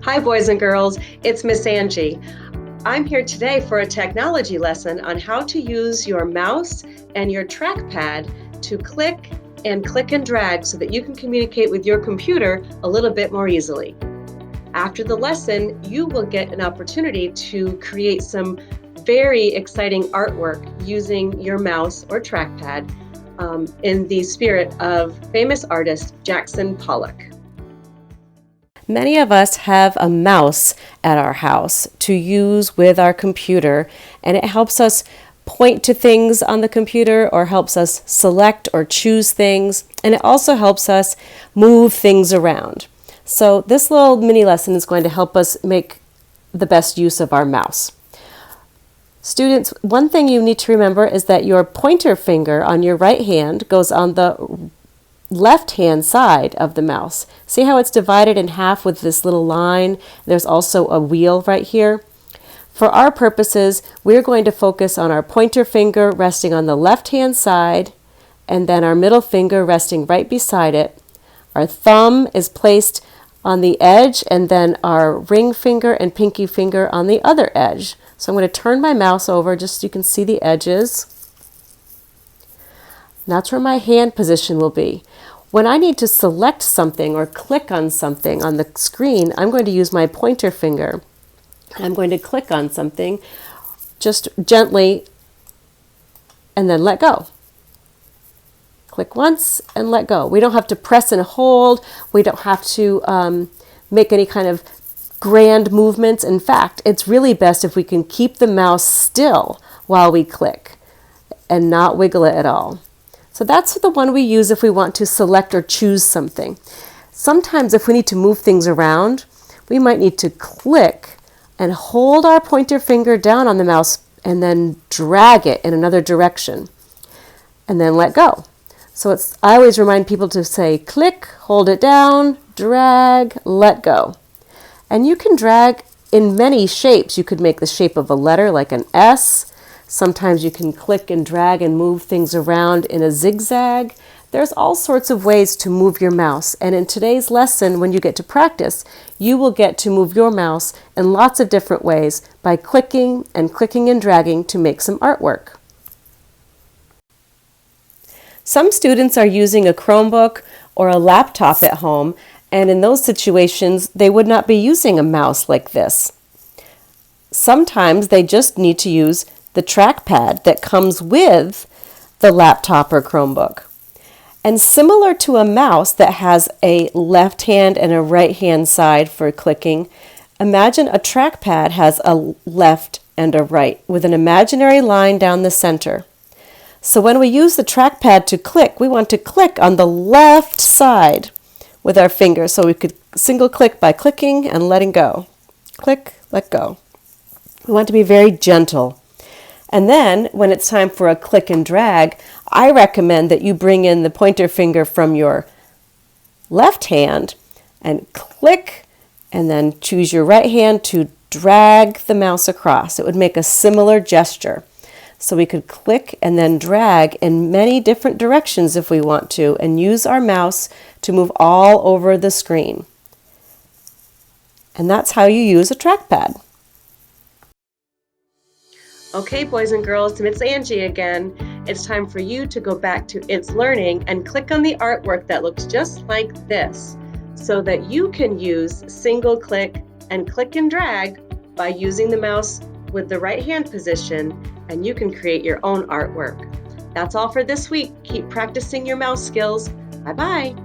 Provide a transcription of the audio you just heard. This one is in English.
Hi, boys and girls. It's Miss Angie. I'm here today for a technology lesson on how to use your mouse and your trackpad to click and drag so that you can communicate with your computer a little bit more easily. After the lesson, you will get an opportunity to create some very exciting artwork using your mouse or trackpad in the spirit of famous artist Jackson Pollock. Many of us have a mouse at our house to use with our computer, and it helps us point to things on the computer or helps us select or choose things, and it also helps us move things around. So this little mini lesson is going to help us make the best use of our mouse. Students, one thing you need to remember is that your pointer finger on your right hand goes on the left-hand side of the mouse. See how it's divided in half with this little line? There's also a wheel right here. For our purposes, we're going to focus on our pointer finger resting on the left-hand side, and then our middle finger resting right beside it. Our thumb is placed on the edge, and then our ring finger and pinky finger on the other edge. So I'm going to turn my mouse over just so you can see the edges. That's where my hand position will be. When I need to select something or click on something on the screen, I'm going to use my pointer finger. I'm going to click on something just gently and then let go. Click once and let go. We don't have to press and hold. We don't have to make any kind of grand movements. In fact, it's really best if we can keep the mouse still while we click and not wiggle it at all. So that's the one we use if we want to select or choose something. Sometimes if we need to move things around, we might need to click and hold our pointer finger down on the mouse and then drag it in another direction and then let go. So I always remind people to say click, hold it down, drag, let go. And you can drag in many shapes. You could make the shape of a letter like an S. Sometimes you can click and drag and move things around in a zigzag. There's all sorts of ways to move your mouse. And in today's lesson, when you get to practice, you will get to move your mouse in lots of different ways by clicking and dragging to make some artwork. Some students are using a Chromebook or a laptop at home, and in those situations, they would not be using a mouse like this. Sometimes they just need to use the trackpad that comes with the laptop or Chromebook. And similar to a mouse that has a left hand and a right hand side for clicking, imagine a trackpad has a left and a right with an imaginary line down the center. So when we use the trackpad to click, we want to click on the left side with our finger. So we could single click by clicking and letting go. Click, let go. We want to be very gentle. And then when it's time for a click and drag, I recommend that you bring in the pointer finger from your left hand and click, and then choose your right hand to drag the mouse across. It would make a similar gesture. So we could click and then drag in many different directions if we want to, and use our mouse to move all over the screen. And that's how you use a trackpad. Okay, boys and girls, it's Angie again. It's time for you to go back to It's Learning and click on the artwork that looks just like this so that you can use single click and drag by using the mouse with the right hand position, and you can create your own artwork. That's all for this week. Keep practicing your mouse skills. Bye-bye.